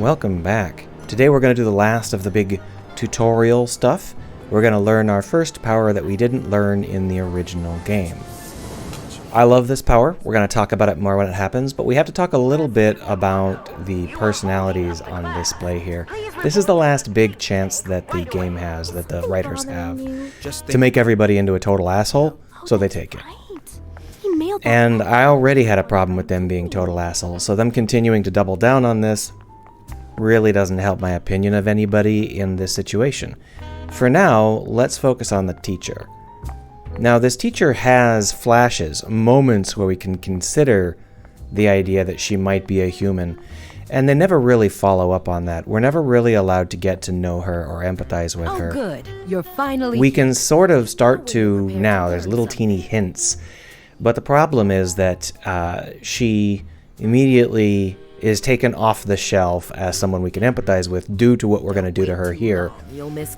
welcome back. Today we're going to do the last of the big tutorial stuff. We're going to learn our first power that we didn't learn in the original game. I love this power. We're going to talk about it more when it happens, but we have to talk a little bit about the personalities on display here. This is the last big chance that the game has, that the writers have, to make everybody into a total asshole, so they take it. And I already had a problem with them being total assholes, so them continuing to double down on this really doesn't help my opinion of anybody in this situation. For now, let's focus on the teacher. Now, this teacher has flashes, moments where we can consider the idea that she might be a human, and they never really follow up on that. We're never really allowed to get to know her or empathize with her. Oh, good. You're finally... We can sort of start to now. There's little teeny hints. But the problem is that she immediately is taken off the shelf as someone we can empathize with due to what we're going to do to her here.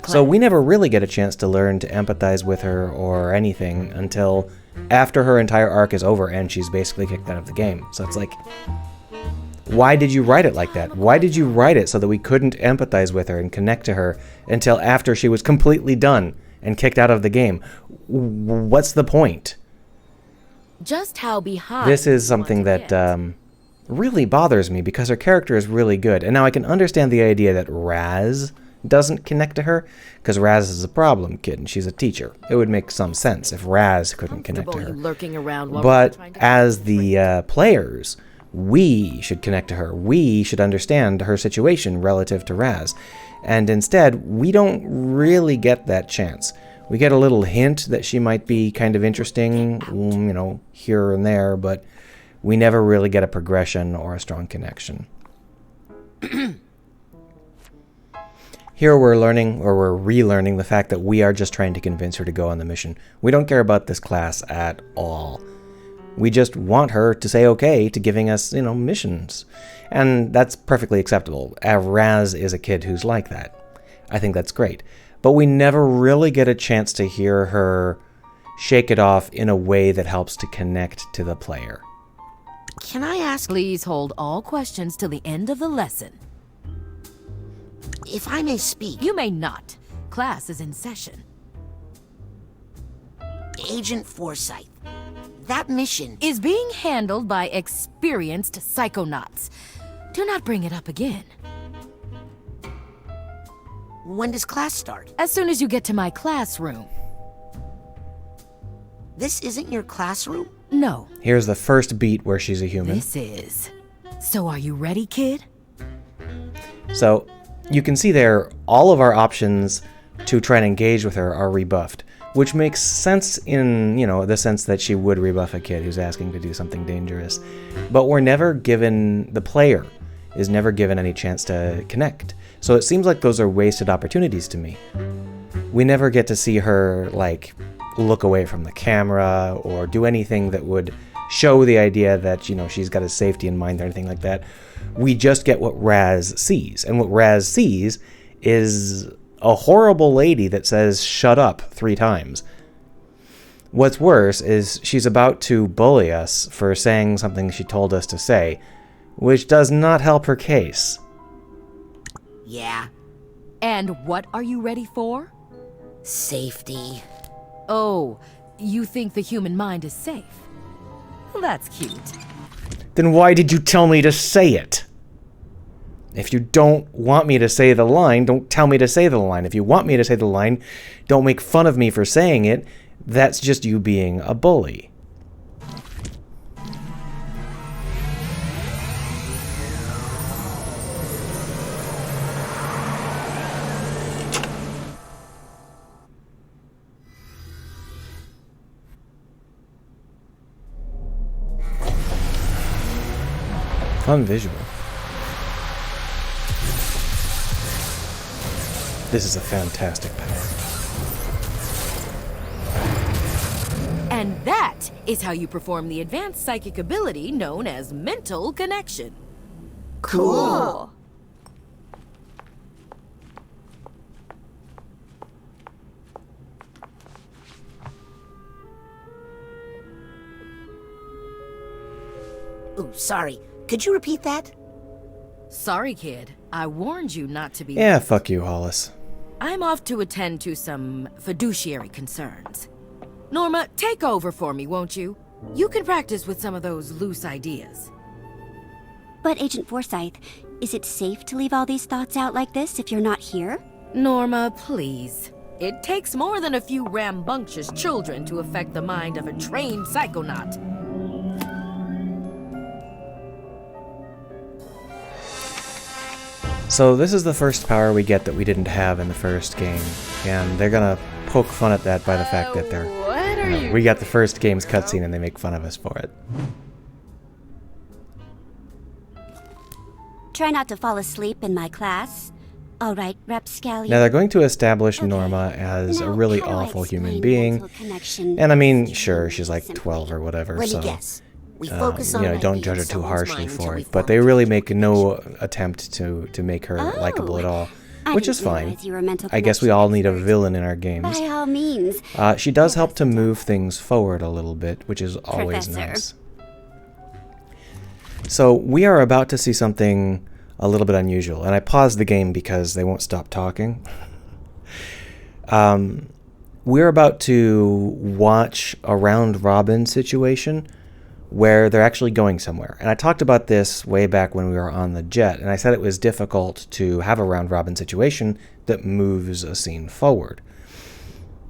So we never really get a chance to learn to empathize with her or anything until after her entire arc is over and she's basically kicked out of the game. So it's like, why did you write it like that? Why did you write it so that we couldn't empathize with her and connect to her until after she was completely done and kicked out of the game? What's the point? Just how behind This is something that really bothers me because her character is really good. And now I can understand the idea that Raz doesn't connect to her, because Raz is a problem kid and she's a teacher. It would make some sense if Raz couldn't connect to her. But as the players, we should connect to her. We should understand her situation relative to Raz. And instead, we don't really get that chance. We get a little hint that she might be kind of interesting, you know, here and there, but we never really get a progression or a strong connection. Here we're learning, or we're relearning, the fact that we are just trying to convince her to go on the mission. We don't care about this class at all. We just want her to say okay to giving us, you know, missions. And that's perfectly acceptable. Raz is a kid who's like that. I think that's great. But we never really get a chance to hear her shake it off in a way that helps to connect to the player. Can I ask? Please hold all questions till the end of the lesson. If I may speak. You may not. Class is in session. Agent Forsyth, that mission is being handled by experienced Psychonauts. Do not bring it up again. When does class start? As soon as you get to my classroom. This isn't your classroom? No. Here's the first beat where she's a human. This is. So are you ready, kid? So you can see there all of our options to try and engage with her are rebuffed, which makes sense in, you know, the sense that she would rebuff a kid who's asking to do something dangerous. But we're never given, the player is never given any chance to connect. So it seems like those are wasted opportunities to me. We never get to see her, like, look away from the camera or do anything that would show the idea that, you know, she's got his safety in mind or anything like that. We just get what Raz sees. And what Raz sees is a horrible lady that says, "Shut up," 3 times. What's worse is she's about to bully us for saying something she told us to say, which does not help her case. Yeah. And what are you ready for? Safety. Oh, you think the human mind is safe? Well, that's cute. Then why did you tell me to say it? If you don't want me to say the line, don't tell me to say the line. If you want me to say the line, don't make fun of me for saying it. That's just you being a bully. Fun visual. This is a fantastic power. And that is how you perform the advanced psychic ability known as mental connection. Cool. Ooh, sorry. Could you repeat that? Sorry, kid. I warned you not to be... Yeah, fuck you, Hollis. I'm off to attend to some fiduciary concerns. Norma, take over for me, won't you? You can practice with some of those loose ideas. But Agent Forsyth, is it safe to leave all these thoughts out like this if you're not here? Norma, please. It takes more than a few rambunctious children to affect the mind of a trained psychonaut. So this is the first power we get that we didn't have in the first game, and they're gonna poke fun at that by the fact that they're... What are you... We got the first game's cutscene and they make fun of us for it. Try not to fall asleep in my class. All right, Rapscallion. Now they're going to establish Norma as a really Now, how do I awful human explain being, mental connection and I mean, to sure, you she's like simply? 12 or whatever, Let me so... guess. We focus on don't ideas judge her in too someone's harshly mind for until we it. But form they a really deep make no connection. attempt to make her Oh, likable at all, I which didn't is fine. realize you were a mental I guess we connection all need a expert. villain in our games. By all means. She does help to move things forward a little bit, which is always Professor. nice. So we are about to see something a little bit unusual, and I paused the game because they won't stop talking. We're about to watch a round-robin situation where they're actually going somewhere. And I talked about this way back when we were on the jet, and I said it was difficult to have a round-robin situation that moves a scene forward.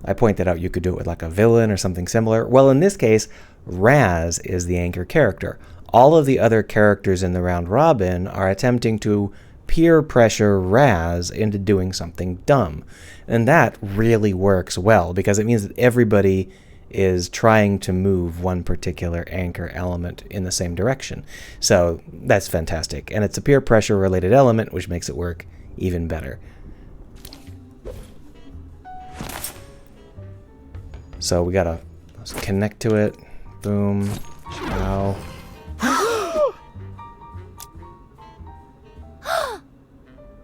I pointed out you could do it with like a villain or something similar. Well, in this case, Raz is the anchor character. All of the other characters in the round-robin are attempting to peer pressure Raz into doing something dumb. And that really works well because it means that everybody is trying to move one particular anchor element in the same direction. So that's fantastic. And it's a peer pressure related element, which makes it work even better. So we gotta connect to it. Boom. Ciao.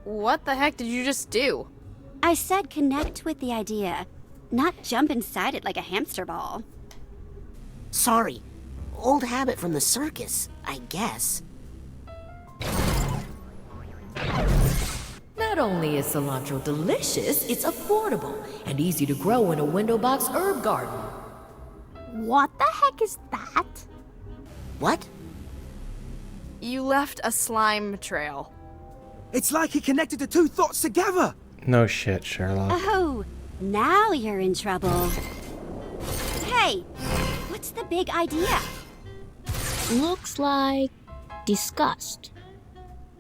What the heck did you just do? I said connect with the idea, not jump inside it like a hamster ball. Sorry. Old habit from the circus, I guess. Not only is cilantro delicious, it's affordable and easy to grow in a window box herb garden. What the heck is that? What? You left a slime trail. It's like he connected the two thoughts together. No shit, Sherlock. Oh, now you're in trouble. Hey, what's the big idea? Looks like disgust.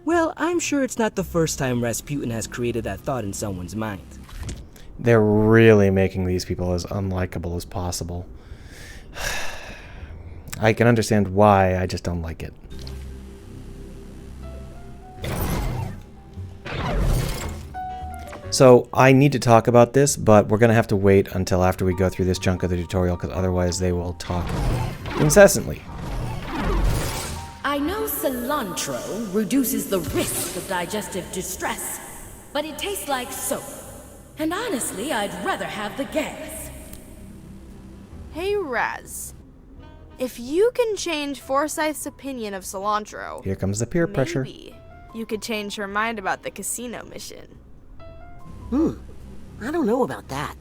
Well, I'm sure it's not the first time Rasputin has created that thought in someone's mind. They're really making these people as unlikable as possible. I can understand why, I just don't like it. So, I need to talk about this, but we're going to have to wait until after we go through this chunk of the tutorial, because otherwise they will talk incessantly. I know cilantro reduces the risk of digestive distress, but it tastes like soap. And honestly, I'd rather have the gas. Hey, Raz. If you can change Forsyth's opinion of cilantro, Here comes the peer pressure. maybe you could change her mind about the casino mission. I don't know about that.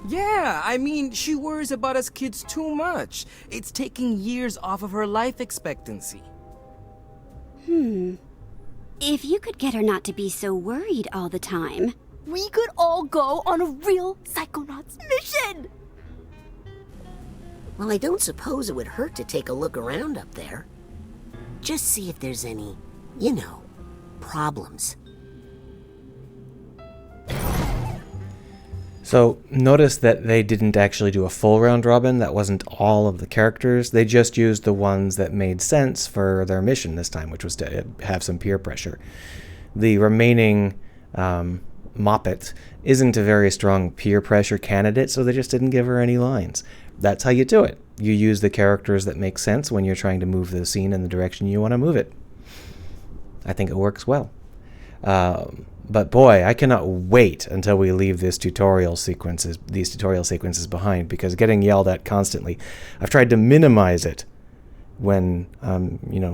Yeah, I mean, she worries about us kids too much. It's taking years off of her life expectancy. If you could get her not to be so worried all the time. We could all go on a real Psychonauts mission! Well, I don't suppose it would hurt to take a look around up there. Just see if there's any, problems. So, notice that they didn't actually do a full round robin. That wasn't all of the characters. They just used the ones that made sense for their mission this time, which was to have some peer pressure. The remaining Moppet isn't a very strong peer pressure candidate, so they just didn't give her any lines. That's how you do it. You use the characters that make sense when you're trying to move the scene in the direction you want to move it. I think it works well. But boy, I cannot wait until we leave these tutorial sequences behind, because getting yelled at constantly. I've tried to minimize it when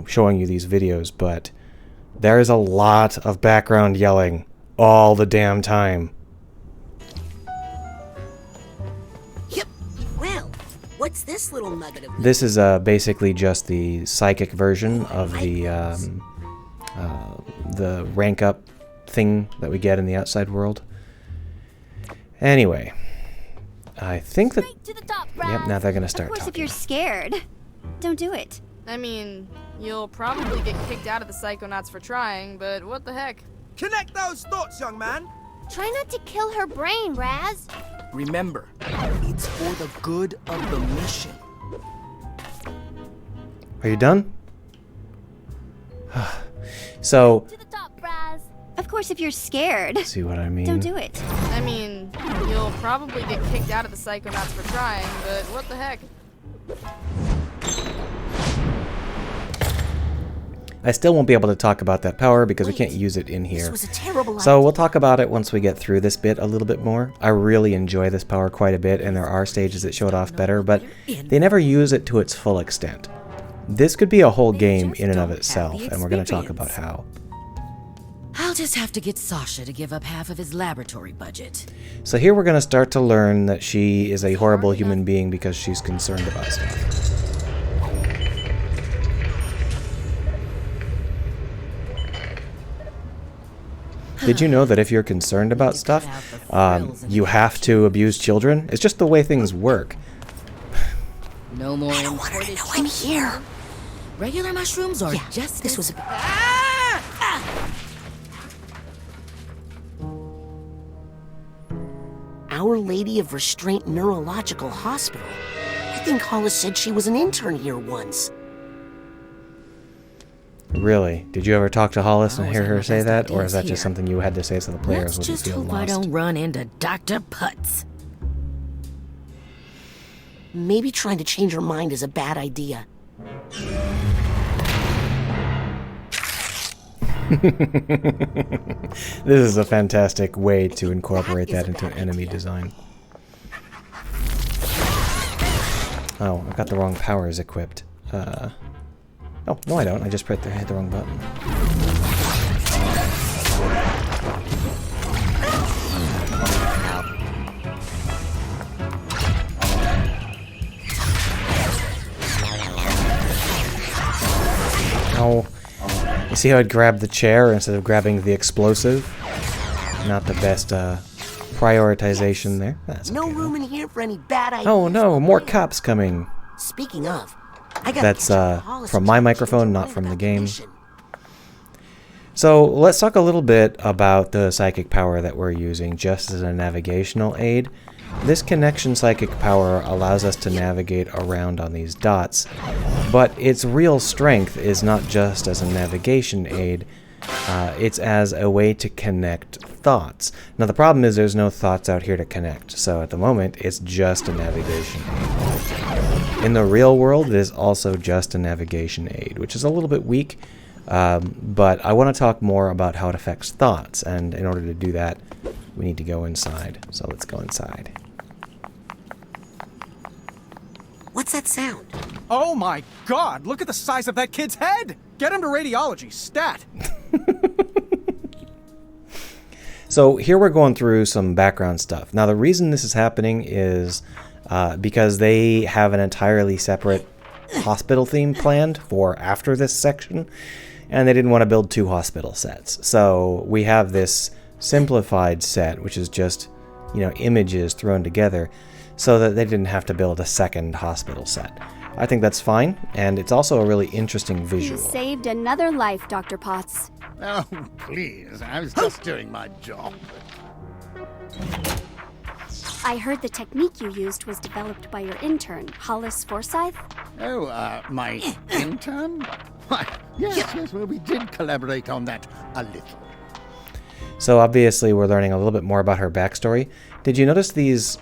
showing you these videos, but There's a lot of background yelling all the damn time. Yep. Well, what's this little nugget of... This is basically just the psychic version of the rank up thing that we get in the outside world. Anyway, I think that... Straight to the top, Yep, now they're gonna start Of course, if talking. you're scared, don't do it. I mean, you'll probably get kicked out of the Psychonauts for trying, but what the heck? Connect those thoughts, young man. Try not to kill her brain, Raz. Remember, it's for the good of the mission. Are you done? So, To the top, Raz. Of course, if you're scared, see what I mean? don't do it. I mean, you'll probably get kicked out of the Psychonauts for trying, but what the heck? I still won't be able to talk about that power because we Wait, can't use it in This here. was a terrible So idea. we'll talk about it once we get through this bit a little bit more. I really enjoy this power quite a bit, and there are stages that show it off better, but they never use it to its full extent. This could be a whole game in and of itself, and we're going to talk about how. I'll just have to get Sasha to give up half of his laboratory budget. So here we're going to start to learn that she is a horrible human being because she's concerned about stuff. Did you know that if you're concerned about stuff, you have to abuse children? It's just the way things work. No more I don't want her to imported know I'm here. regular mushrooms or Yeah, just this as- was a... Our Lady of Restraint Neurological Hospital. I think Hollis said she was an intern here once. Really? Did you ever talk to Hollis and Always hear have her my say best that? Or ideas is that just here. something you had to say so the players Let's wouldn't just feel hope I lost? don't run into Dr. Putz. Maybe trying to change her mind is a bad idea. This is a fantastic way to incorporate that into enemy design. Oh, I've got the wrong powers equipped. Oh, no I don't. I just hit the wrong button. Oh, you see how I'd grab the chair instead of grabbing the explosive? Not the best prioritization there. That's No okay, though. room in here for any bad ideas. Oh no, more cops coming. Speaking of, I got That's, from my microphone, not from the game. So let's talk a little bit about the psychic power that we're using just as a navigational aid. This connection psychic power allows us to navigate around on these dots, but its real strength is not just as a navigation aid, it's as a way to connect thoughts. Now the problem is there's no thoughts out here to connect, so at the moment it's just a navigation aid. In the real world it is also just a navigation aid, which is a little bit weak. But I want to talk more about how it affects thoughts, and in order to do that, we need to go inside. So let's go inside. What's that sound? Oh my god, look at the size of that kid's head! Get him to radiology, stat! So here we're going through some background stuff. Now the reason this is happening is because they have an entirely separate hospital theme planned for after this section, and they didn't want to build two hospital sets. So we have this simplified set, which is just, you know, images thrown together, so that they didn't have to build a second hospital set. I think that's fine, and it's also a really interesting You visual. saved another life, Dr. Potts. Oh, please. I was just doing my job. I heard the technique you used was developed by your intern, Hollis Forsyth. Oh, my intern? Why, yes, well, we did collaborate on that a little. So obviously we're learning a little bit more about her backstory. Did you notice these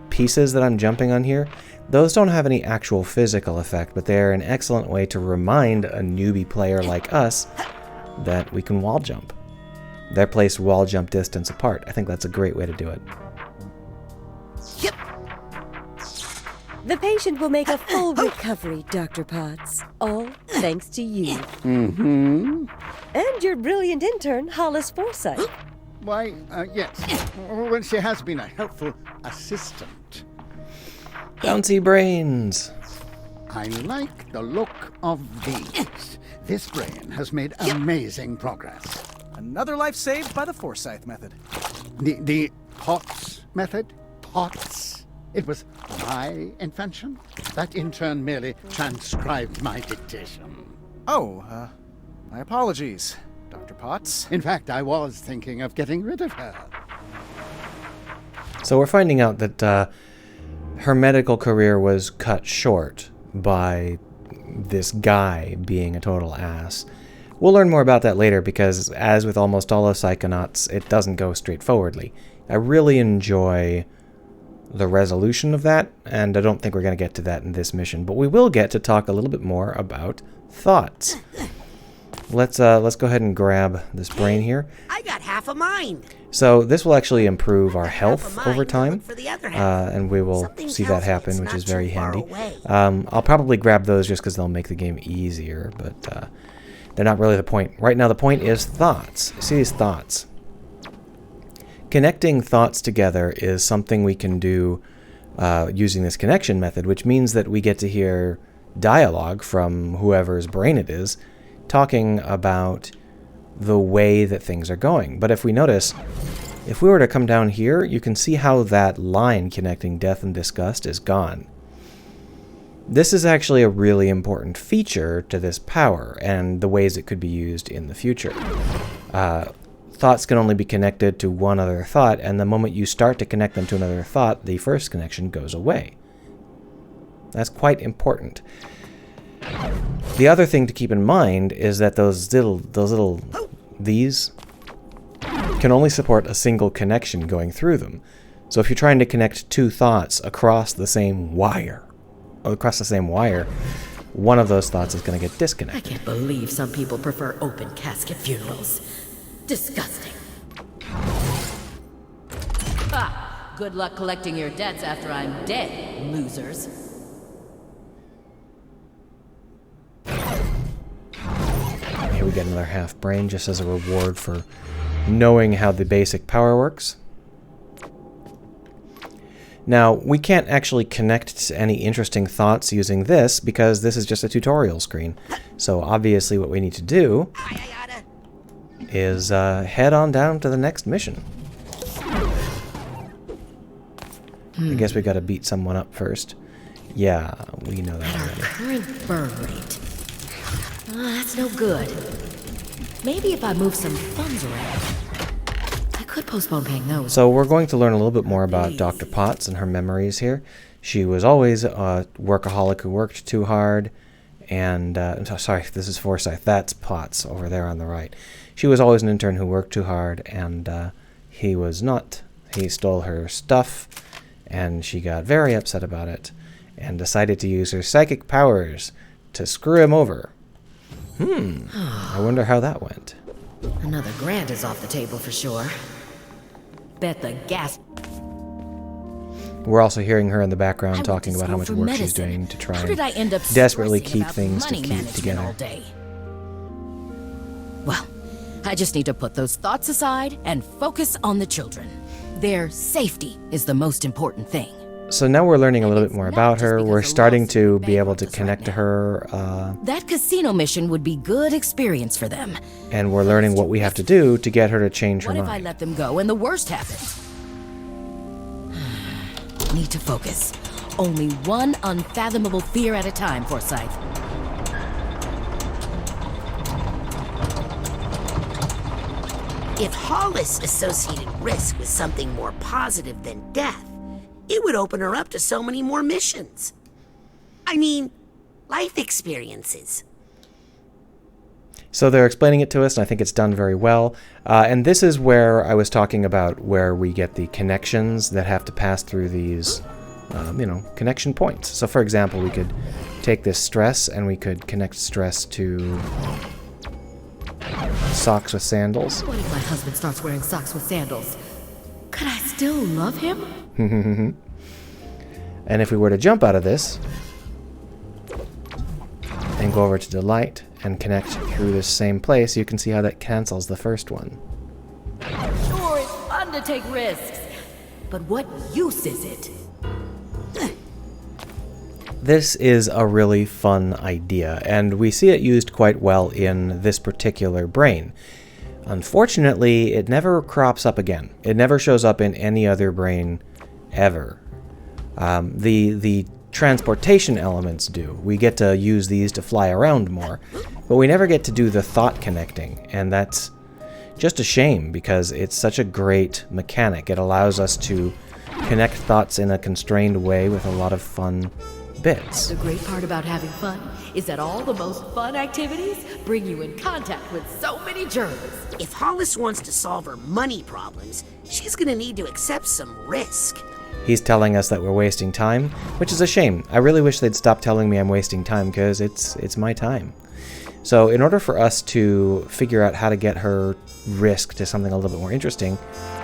pieces that I'm jumping on here? Those don't have any actual physical effect, but they're an excellent way to remind a newbie player like us that we can wall jump. They're placed wall jump distance apart. I think that's a great way to do it. Yep. The patient will make a full recovery, Dr. Potts. All thanks to you. Mm-hmm. And your brilliant intern, Hollis Forsyth. Why, yes. Well, she has been a helpful assistant. Bouncy brains. I like the look of these. This brain has made amazing progress. Another life saved by the Forsyth method. The POTS method? POTS? It was my invention. That intern merely transcribed my dictation. Oh, my apologies, Dr. Potts. In fact, I was thinking of getting rid of her. So we're finding out that her medical career was cut short by this guy being a total ass. We'll learn more about that later because, as with almost all of Psychonauts, it doesn't go straightforwardly. I really enjoy the resolution of that, and I don't think we're going to get to that in this mission, but we will get to talk a little bit more about thoughts. Let's go ahead and grab this brain here. I got half a mind. So this will actually improve our health over time, For the other half. and we will Something see tells that me happen, it's which not is very too far handy. away. I'll probably grab those just because they'll make the game easier, but they're not really the point. Right now the point is thoughts. See these thoughts. Connecting thoughts together is something we can do using this connection method, which means that we get to hear dialogue from whoever's brain it is, talking about the way that things are going. But if we notice, if we were to come down here, you can see how that line connecting death and disgust is gone. This is actually a really important feature to this power and the ways it could be used in the future. Thoughts can only be connected to one other thought, and the moment you start to connect them to another thought, the first connection goes away. That's quite important. The other thing to keep in mind is that these can only support a single connection going through them. So if you're trying to connect two thoughts across the same wire, one of those thoughts is going to get I disconnected. can't believe some people prefer open casket funerals. Disgusting. Ha! Good luck collecting your debts after I'm dead, losers. Here we get another half brain just as a reward for knowing how the basic power works. Now, we can't actually connect to any interesting thoughts using this because this is just a tutorial screen. So obviously what we need to do is head on down to the next mission. I guess we gotta beat someone up first. Yeah, we know that At our already. current burn rate. That's no good. Maybe if I move some funds around, I could postpone paying those. So we're going to learn a little bit more about Dr. Potts and her memories here. She was always a workaholic who worked too hard, and sorry, this is Forsyth. That's Potts over there on the right. She was always an intern who worked too hard, and he was not. He stole her stuff, and she got very upset about it, and decided to use her psychic powers to screw him over. I wonder how that went. Another grant is off the table for sure. Bet the gas. We're also hearing her in the background I talking went to about how school much for work she's medicine. doing to try How did I end up and desperately stressing keep about things to money keep management together. all day? Well, I just need to put those thoughts aside and focus on the children. Their safety is the most important thing. So now we're learning a little bit more Not about just her. because We're the starting lawsuit to be able to bankrupt us connect right to now. her, That casino mission would be good experience for them. and we're learning what we have to do to get her to change her What if I mind. let them go and the worst happens? Need to focus. Only one unfathomable fear at a time, Forsyth. If Hollis associated risk with something more positive than death, it would open her up to so many more missions. I mean, life experiences. So they're explaining it to us, and I think it's done very well. And this is where I was talking about where we get the connections that have to pass through these, connection points. So for example, we could take this stress, and we could connect stress to socks with sandals. What if my husband starts wearing socks with sandals? Could I still love him? And if we were to jump out of this and go over to delight and connect through this same place, you can see how that cancels the first one. Sure, it's fun to take risks, but what use is it? This is a really fun idea, and we see it used quite well in this particular brain. Unfortunately, it never crops up again. It never shows up in any other brain ever. The transportation elements do. We get to use these to fly around more, but we never get to do the thought connecting, and that's just a shame because it's such a great mechanic. It allows us to connect thoughts in a constrained way with a lot of fun bits. The great part about having fun is that all the most fun activities bring you in contact with so many germs. If Hollis wants to solve her money problems, she's gonna need to accept some risk. He's telling us that we're wasting time, which is a shame. I really wish they'd stop telling me I'm wasting time, because it's my time. So in order for us to figure out how to get her risk to something a little bit more interesting,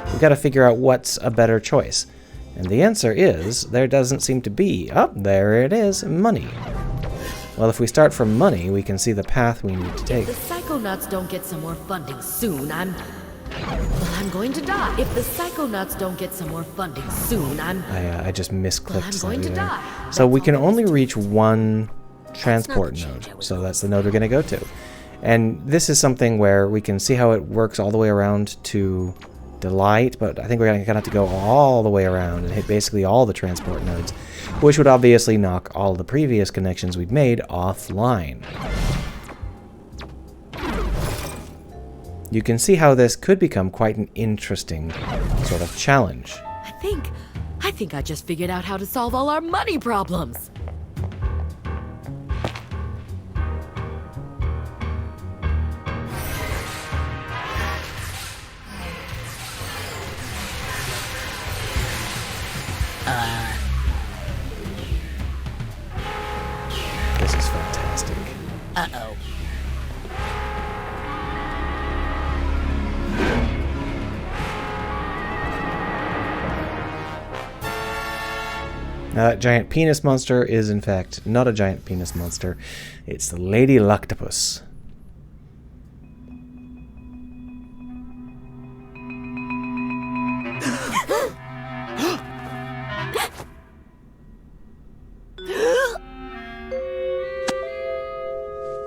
we've got to figure out what's a better choice. And the answer is, there doesn't seem to be. Oh, there it is, money. Well, if we start from money, we can see the path we need to take. If the Psychonauts don't get some more funding soon, I'm going to die. If the Psychonauts don't get some more funding soon, I just misclicked I'm something going to there. die. So we can only reach one transport node. So that's the node we're going to go to. And this is something where we can see how it works all the way around to Delight, but I think we're going to have to go all the way around and hit basically all the transport nodes, which would obviously knock all the previous connections we'd made offline. You can see how this could become quite an interesting sort of challenge. I think I just figured out how to solve all our money problems. This is fantastic. Uh-oh. Now that giant penis monster is in fact not a giant penis monster. It's the Lady Luctopus.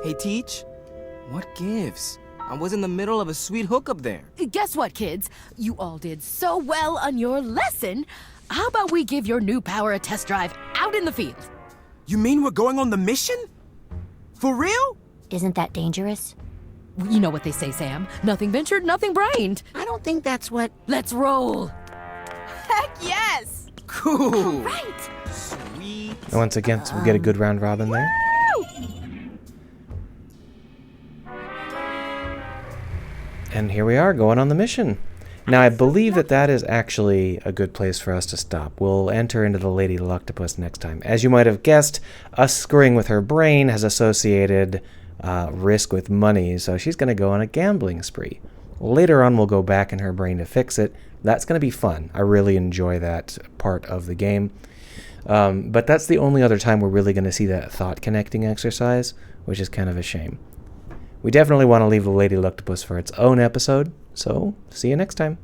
Hey, Teach, what gives? I was in the middle of a sweet hookup there. Guess what, kids? You all did so well on your lesson. How about we give your new power a test drive out in the field? You mean we're going on the mission? For real? Isn't that dangerous? You know what they say, Sam. Nothing ventured, nothing brained. I don't think that's what... Let's roll. Heck yes! Cool. Right. Sweet. And once again, so we get a good round robin there. And here we are, going on the mission. Now, I believe that is actually a good place for us to stop. We'll enter into the Lady Luctopus next time. As you might have guessed, us screwing with her brain has associated risk with money, so she's going to go on a gambling spree. Later on, we'll go back in her brain to fix it. That's going to be fun. I really enjoy that part of the game. But that's the only other time we're really going to see that thought-connecting exercise, which is kind of a shame. We definitely want to leave the Lady Luctopus for its own episode, so see you next time.